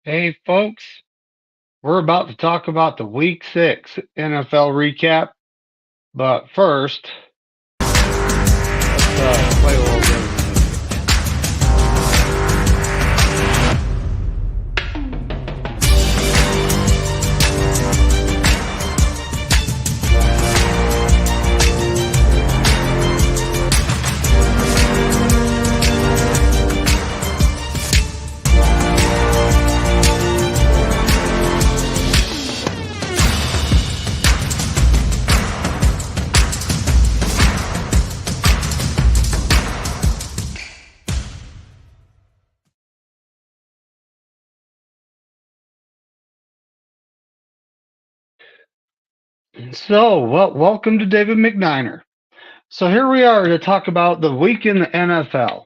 Hey, folks, we're about to talk about the Week 6 NFL recap. But first, let's play a little bit of music. So, welcome to David McNiner. So, here we are to talk about the week in the NFL.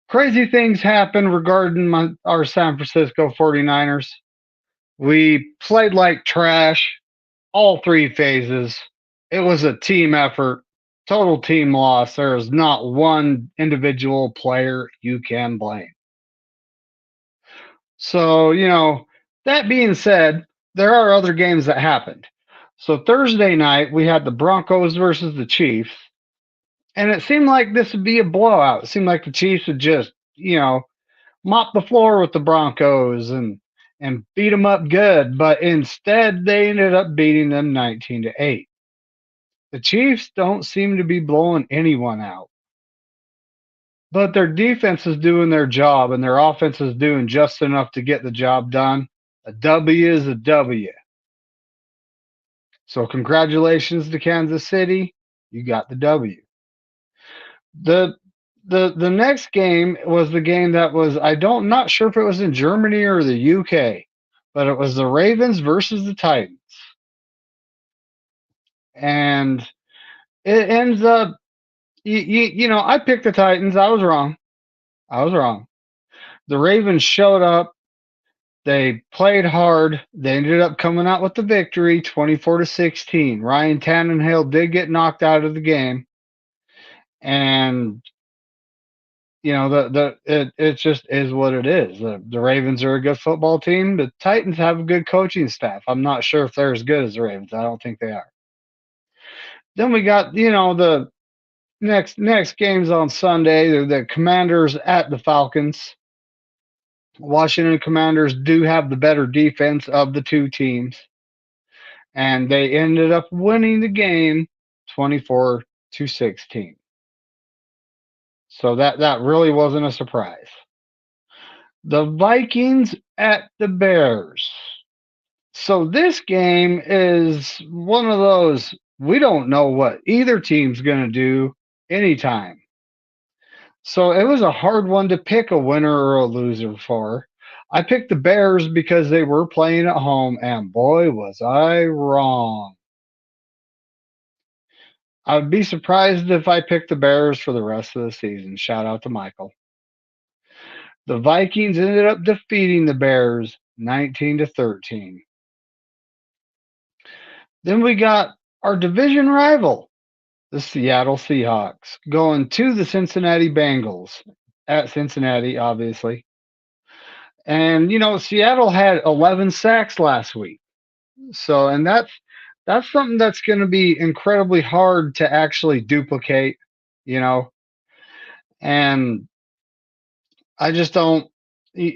Crazy things happened regarding our San Francisco 49ers. We played like trash all three phases. It was a team effort, total team loss. There is not one individual player you can blame. So, that being said, there are other games that happened. So, Thursday night, we had the Broncos versus the Chiefs, and it seemed like this would be a blowout. It seemed like the Chiefs would just, mop the floor with the Broncos and beat them up good, but instead they ended up beating them 19-8. The Chiefs don't seem to be blowing anyone out, but their defense is doing their job and their offense is doing just enough to get the job done. A W is a W. So congratulations to Kansas City. You got the W. The the next game was the game that was I don't not sure if it was in Germany or the UK, but it was the Ravens versus the Titans. And it ends up I picked the Titans. I was wrong. I was wrong. The Ravens showed up. They played hard. They ended up coming out with the victory, 24-16. Ryan Tannehill did get knocked out of the game, and it just is what it is. The Ravens are a good football team. The Titans have a good coaching staff. I'm not sure if they're as good as the Ravens. I don't think they are. Then we got the next games on Sunday. They're the Commanders at the Falcons. Washington Commanders do have the better defense of the two teams, and they ended up winning the game 24-16. So that really wasn't a surprise. The Vikings at the Bears. So this game is one of those we don't know what either team's going to do anytime. So it was a hard one to pick a winner or a loser for. I picked the Bears because they were playing at home, and boy, was I wrong. I would be surprised if I picked the Bears for the rest of the season. Shout out to Michael. The Vikings ended up defeating the Bears 19-13. Then we got our division rival, the Seattle Seahawks, going to the Cincinnati Bengals at Cincinnati, obviously. And Seattle had 11 sacks last week. So, and that's something that's going to be incredibly hard to actually duplicate, you know. And I just don't.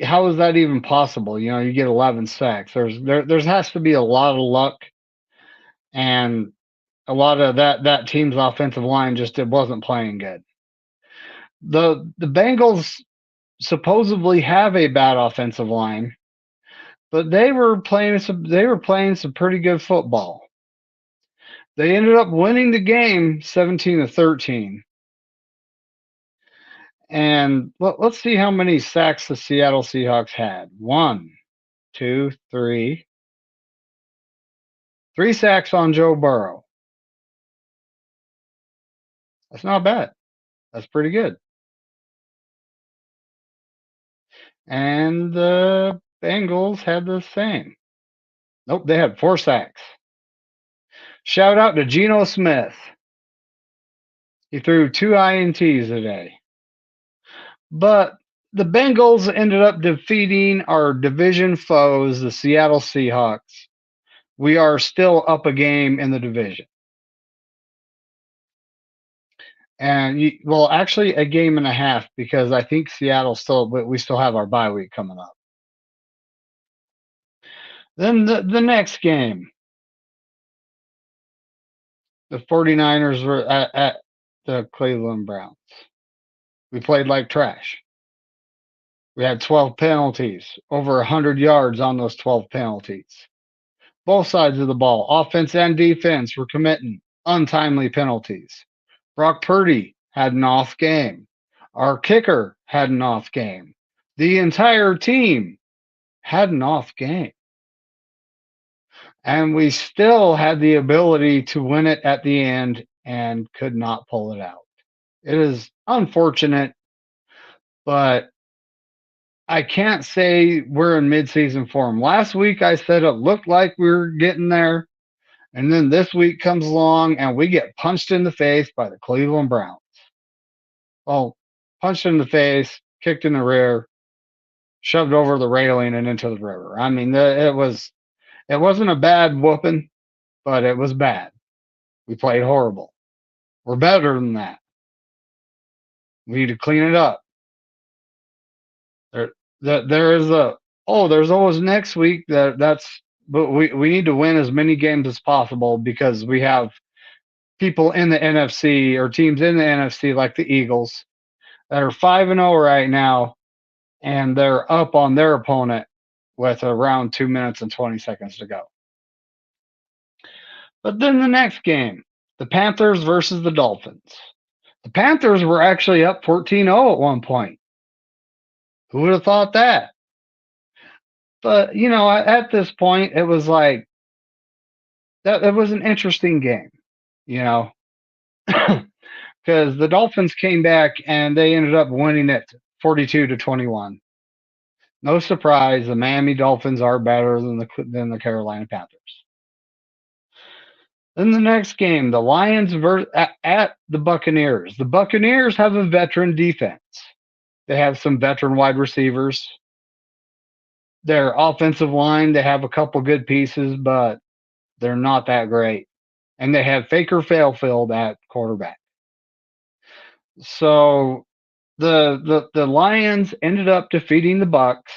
How is that even possible? You get 11 sacks. There has to be a lot of luck and a lot of that team's offensive line just it wasn't playing good. The Bengals supposedly have a bad offensive line, but they were playing some pretty good football. They ended up winning the game 17-13. And let's see how many sacks the Seattle Seahawks had. One, two, three. Three sacks on Joe Burrow. That's not bad. That's pretty good. And the Bengals had the same. Nope, they had four sacks. Shout out to Geno Smith. He threw two INTs today. But The Bengals ended up defeating our division foes, the Seattle Seahawks. We are still up a game in the division. And well, actually, a game and a half because I think Seattle we still have our bye week coming up. Then the next game, the 49ers were at the Cleveland Browns. We played like trash. We had 12 penalties, over 100 yards on those 12 penalties. Both sides of the ball, offense and defense, were committing untimely penalties. Brock Purdy had an off game. Our kicker had an off game. The entire team had an off game. And we still had the ability to win it at the end and could not pull it out. It is unfortunate, but I can't say we're in midseason form. Last week I said it looked like we were getting there, and then this week comes along and we get punched in the face by the Cleveland Browns. Well, punched in the face, kicked in the rear, shoved over the railing and into the river. I mean, it wasn't a bad whooping, but it was bad. We played horrible. We're better than that. We need to clean it up. There is there's always next week but we need to win as many games as possible because we have people in the NFC or teams in the NFC like the Eagles that are 5-0 right now, and they're up on their opponent with around 2 minutes and 20 seconds to go. But then the next game, the Panthers versus the Dolphins. The Panthers were actually up 14-0 at one point. Who would have thought that? But, at this point, it was like, that was an interesting game, because the Dolphins came back and they ended up winning it 42-21. No surprise, the Miami Dolphins are better than the Carolina Panthers. Then the next game, the Lions at the Buccaneers. The Buccaneers have a veteran defense. They have some veteran wide receivers. Their offensive line, they have a couple good pieces, but they're not that great. And they have Faker Failfield at quarterback. So the Lions ended up defeating the Bucks.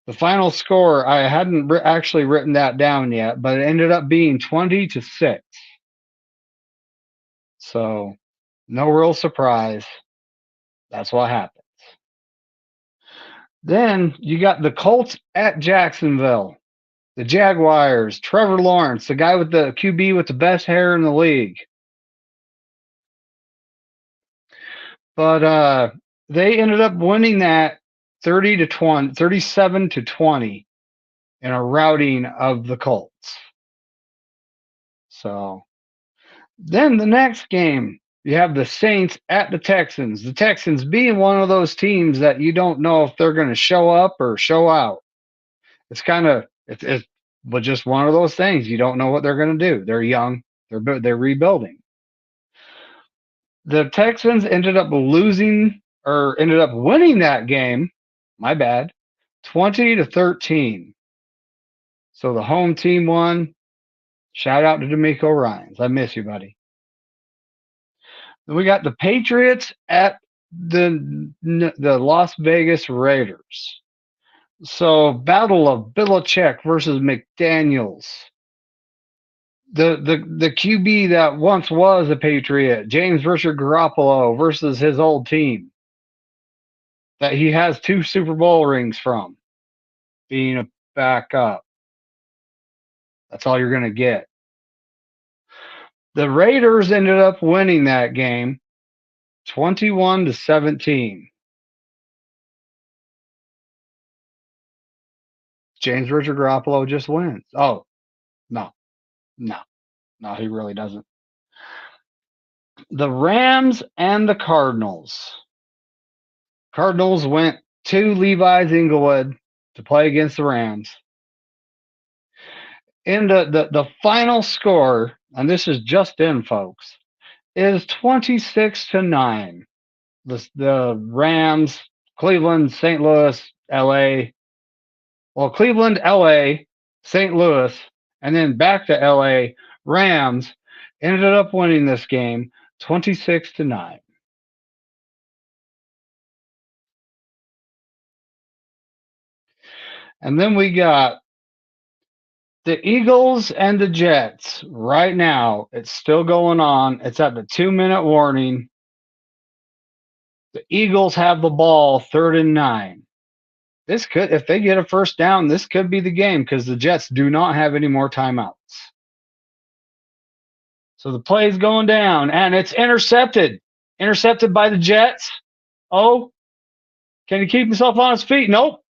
The final score, I hadn't actually written that down yet, but it ended up being 20-6. So no real surprise. That's what happens. Then you got the Colts at Jacksonville. The Jaguars, Trevor Lawrence, the guy with the QB with the best hair in the league. But they ended up winning that 37-20 in a routing of the Colts. So then the next game, you have the Saints at the Texans. The Texans being one of those teams that you don't know if they're going to show up or show out. It's kind of it's but just one of those things. You don't know what they're going to do. They're young. They're rebuilding. The Texans ended up winning that game. My bad. 20-13. So the home team won. Shout out to D'Amico Ryans. I miss you, buddy. Then we got the Patriots at the Las Vegas Raiders. So battle of Belichick versus McDaniels. The QB that once was a Patriot, James Richard Garoppolo versus his old team that he has 2 Super Bowl rings from, being a backup. That's all you're going to get. The Raiders ended up winning that game 21-17. James Richard Garoppolo just wins. Oh, no, he really doesn't. The Rams and the Cardinals. Cardinals went to Levi's Inglewood to play against the Rams. And the final score, and this is just in, folks, is 26-9. the Rams, Cleveland, St. Louis, LA. Well, Cleveland, LA, St. Louis, and then back to LA. Rams ended up winning this game 26-9. And then we got the Eagles and the Jets. Right now, it's still going on. It's at the 2-minute warning. The Eagles have the ball 3rd and 9. This could, if they get a first down, this could be the game because the Jets do not have any more timeouts. So the play's going down and it's intercepted. Intercepted by the Jets. Oh, can he keep himself on his feet? Nope.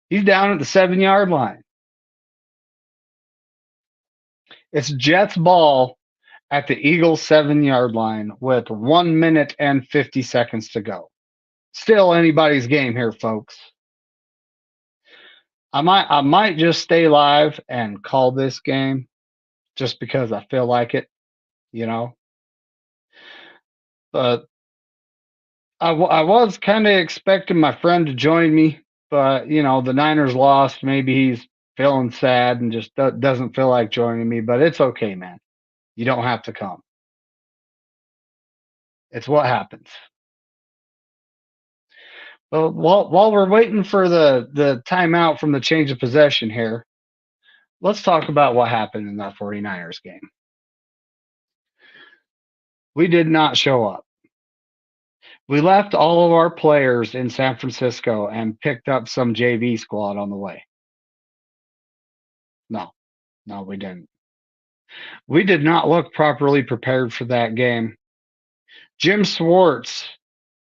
He's down at the 7-yard line. It's Jets ball at the Eagles 7-yard line with 1 minute and 50 seconds to go. Still anybody's game here, folks. I might just stay live and call this game just because I feel like it, you know. But I was kind of expecting my friend to join me, but the Niners lost. Maybe he's feeling sad and just doesn't feel like joining me. But it's okay, man. You don't have to come. It's what happens. Well, while we're waiting for the timeout from the change of possession here, let's talk about what happened in that 49ers game. We did not show up. We left all of our players in San Francisco and picked up some JV squad on the way. No, we didn't. We did not look properly prepared for that game. Jim Schwartz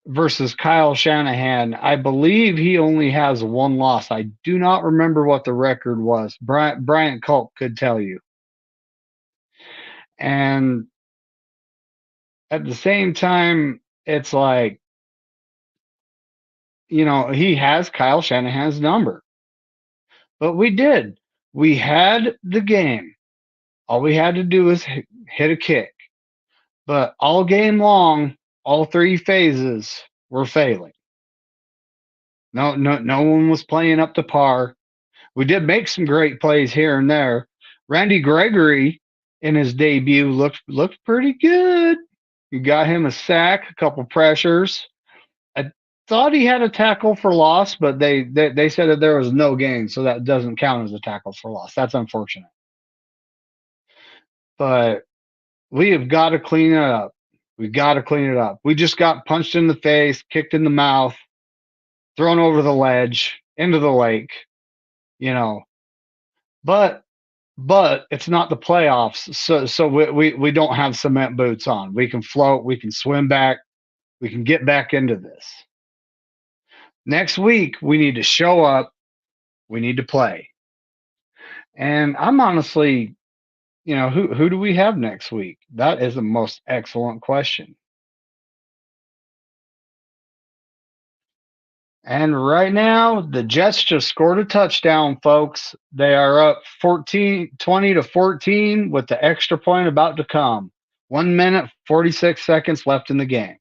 versus Kyle Shanahan. I believe he only has one loss. I do not remember what the record was. Bryant Culp could tell you. And at the same time, it's like, he has Kyle Shanahan's number. But we did. We had the game. All we had to do was hit a kick. But all game long, all 3 phases were failing. No one was playing up to par. We did make some great plays here and there. Randy Gregory in his debut looked pretty good. You got him a sack, a couple pressures. I thought he had a tackle for loss, but they said that there was no gain, so that doesn't count as a tackle for loss. That's unfortunate. But we have got to clean it up. We've got to clean it up. We just got punched in the face, kicked in the mouth, thrown over the ledge, into the lake, But it's not the playoffs, so we don't have cement boots on. We can float, we can swim back, we can get back into this. Next week we need to show up, we need to play. And I'm honestly, who do we have next week? That is the most excellent question. And right now, the Jets just scored a touchdown, folks. They are up 20-14 with the extra point about to come. 1 minute, 46 seconds left in the game.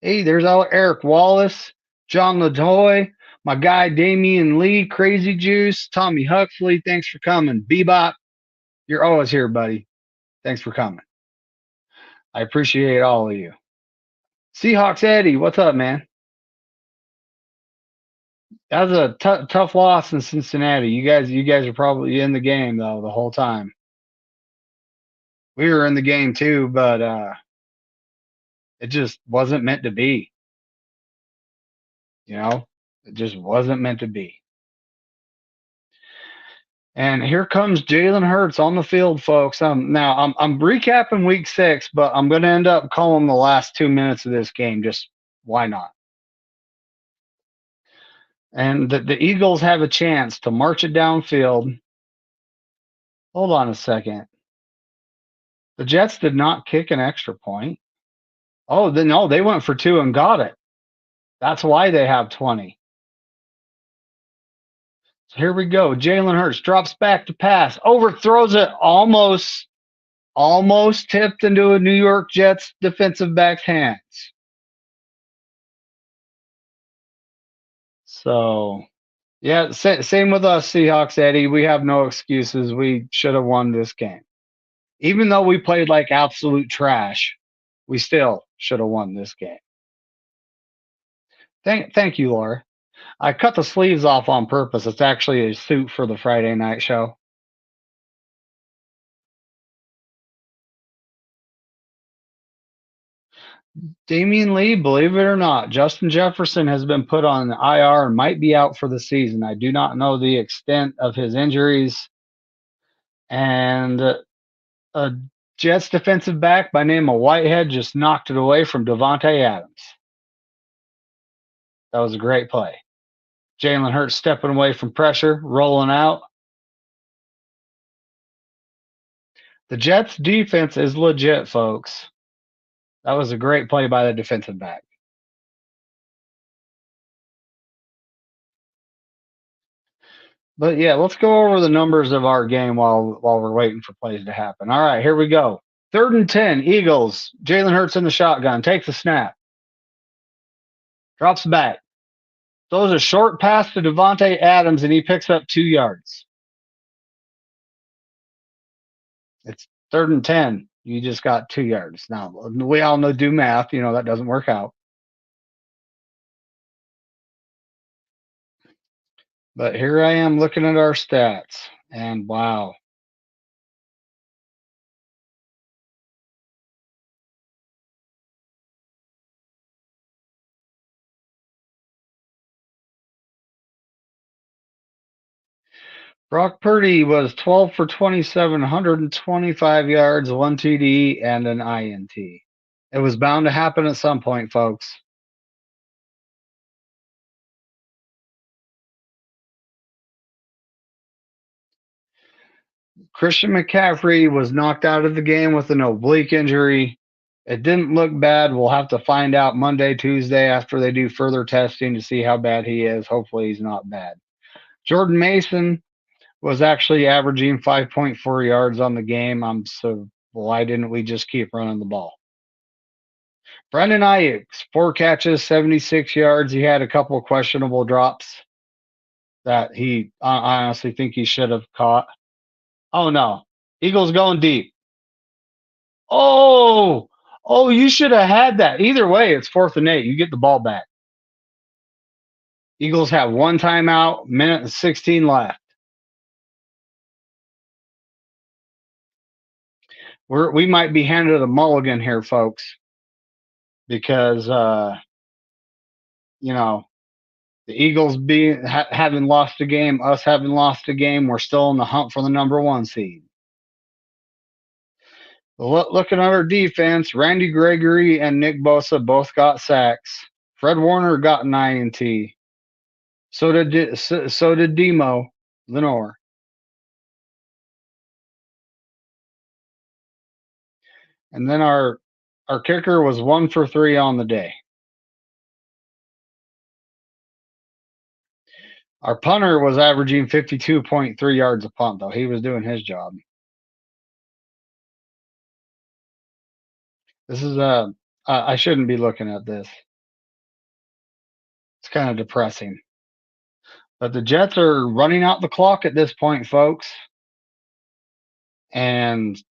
Hey, there's our Eric Wallace, John LaToy, my guy Damian Lee, Crazy Juice, Tommy Huxley. Thanks for coming. Bebop, you're always here, buddy. Thanks for coming. I appreciate all of you. Seahawks Eddie, what's up, man? That was a tough loss in Cincinnati. You guys are probably in the game though the whole time. We were in the game too, but it just wasn't meant to be. It just wasn't meant to be. And here comes Jalen Hurts on the field, folks. Now I'm recapping week 6, but I'm going to end up calling the last 2 minutes of this game. Just why not? And the Eagles have a chance to march it downfield. Hold on a second. The Jets did not kick an extra point. Oh, no, they went for 2 and got it. That's why they have 20. So here we go. Jalen Hurts drops back to pass, overthrows it almost. almost tipped into a New York Jets defensive back's hands. So, yeah, same with us, Seahawks, Eddie. We have no excuses. We should have won this game. Even though we played like absolute trash, we still should have won this game. Thank you, Laura. I cut the sleeves off on purpose. It's actually a suit for the Friday night show. Damian Lee, believe it or not, Justin Jefferson has been put on IR and might be out for the season. I do not know the extent of his injuries. And a Jets defensive back by name of Whitehead just knocked it away from Devontae Adams. That was a great play. Jalen Hurts stepping away from pressure, rolling out. The Jets defense is legit, folks. That was a great play by the defensive back. But yeah, let's go over the numbers of our game while we're waiting for plays to happen. All right, here we go. 3rd and 10, Eagles. Jalen Hurts in the shotgun, takes the snap, drops back, throws a short pass to Devontae Adams, and he picks up 2 yards. It's 3rd and 10. You just got 2 yards. Now, we all know do math. You know, that doesn't work out. But here I am looking at our stats, and wow. Brock Purdy was 12 for 27, 125 yards, 1 TD, and an INT. It was bound to happen at some point, folks. Christian McCaffrey was knocked out of the game with an oblique injury. It didn't look bad. We'll have to find out Monday, Tuesday after they do further testing to see how bad he is. Hopefully, he's not bad. Jordan Mason was actually averaging 5.4 yards on the game. So why didn't we just keep running the ball? Brandon Ayuk, 4 catches, 76 yards. He had a couple of questionable drops that I honestly think he should have caught. Oh no, Eagles going deep. Oh, you should have had that. Either way, it's 4th and 8. You get the ball back. Eagles have 1 timeout, minute and 16 left. We might be handed a mulligan here, folks, because you know, the Eagles having lost a game, us having lost a game, we're still in the hunt for the number 1 seed. Looking at our defense, Randy Gregory and Nick Bosa both got sacks. Fred Warner got an INT. So did Demo Lenore. And then our kicker was 1 for 3 on the day. Our punter was averaging 52.3 yards a punt, though. He was doing his job. This is I shouldn't be looking at this. It's kind of depressing. But the Jets are running out the clock at this point, folks. And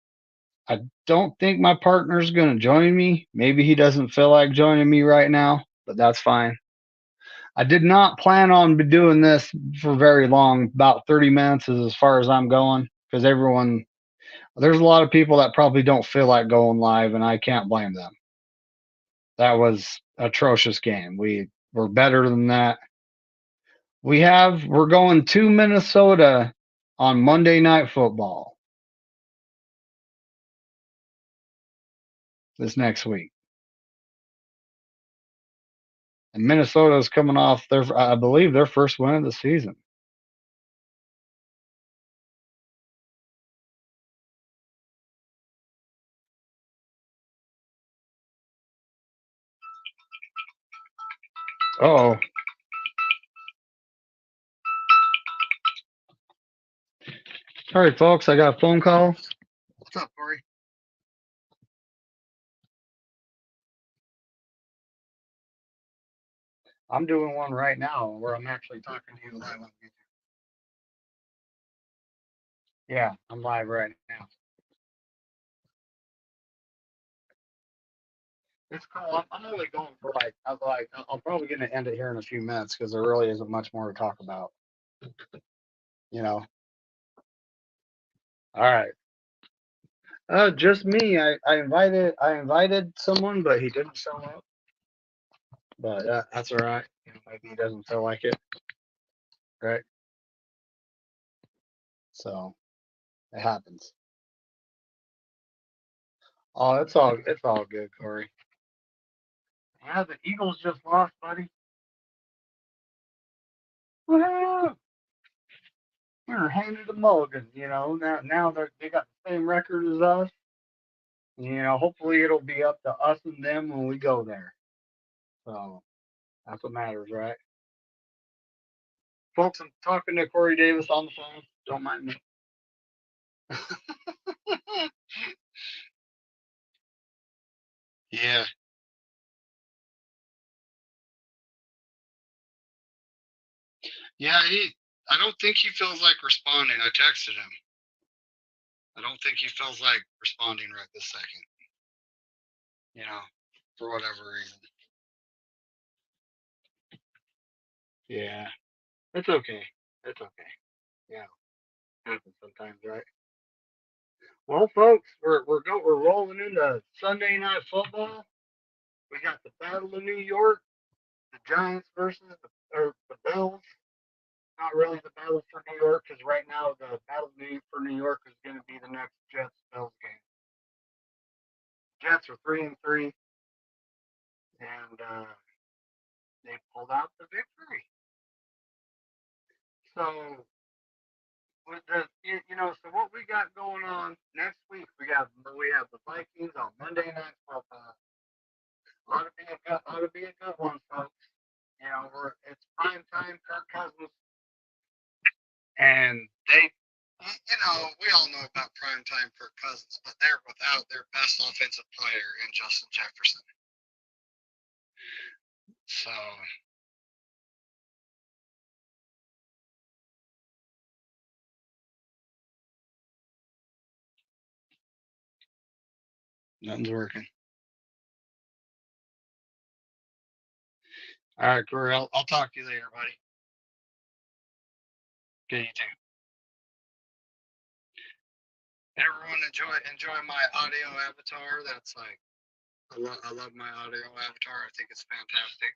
I don't think my partner's going to join me. Maybe he doesn't feel like joining me right now, but that's fine. I did not plan on doing this for very long. About 30 minutes is as far as I'm going because there's a lot of people that probably don't feel like going live, and I can't blame them. That was atrocious game. We're better than that. We're going to Minnesota on Monday Night Football this next week. And Minnesota's coming off I believe, their first win of the season. Oh. All right, folks, I got a phone call. What's up, Corey? I'm doing one right now where I'm actually talking to you live on YouTube. Yeah, I'm live right now. It's cool. I'm only going for I'm probably going to end it here in a few minutes because there really isn't much more to talk about. You know. All right. Just me. I invited someone, but he didn't show up. But that's all right. You know, maybe he doesn't feel like it, right? So it happens. Oh, it's all good, Corey. Yeah, the Eagles just lost, buddy. Woohoo! We were handed a mulligan. Now they got the same record as us. Hopefully it'll be up to us and them when we go there. So that's what matters, right? Folks, I'm talking to Corey Davis on the phone. Don't mind me. Yeah. Yeah, I don't think he feels like responding. I texted him. I don't think he feels like responding right this second, you know, for whatever reason. Yeah. It's okay. It's okay. Yeah. Happens sometimes, right? Well, folks, we're rolling into Sunday night football. We got the Battle of New York, the Giants versus the Bills. Not really the battle for New York because right now the battle for New York is going to be the next Jets Bills game. Jets are 3-3, and they pulled out the victory. So with so what we got going on next week? We have the Vikings on Monday night football. Ought to be a good one, folks. It's prime time. Kirk Cousins and we all know about prime time Kirk Cousins, but they're without their best offensive player in Justin Jefferson. So nothing's working. All right, Corey. I'll talk to you later, buddy. Okay, you too. Everyone enjoy my audio avatar. That's like I love my audio avatar. I think it's fantastic.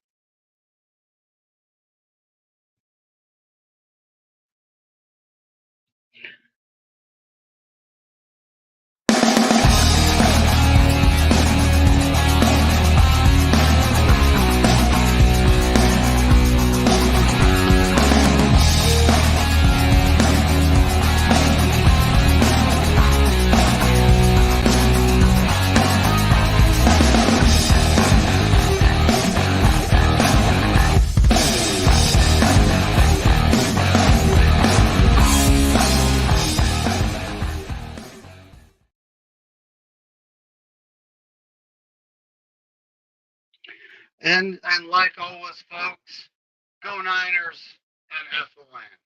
And like always, folks, go Niners and F the land.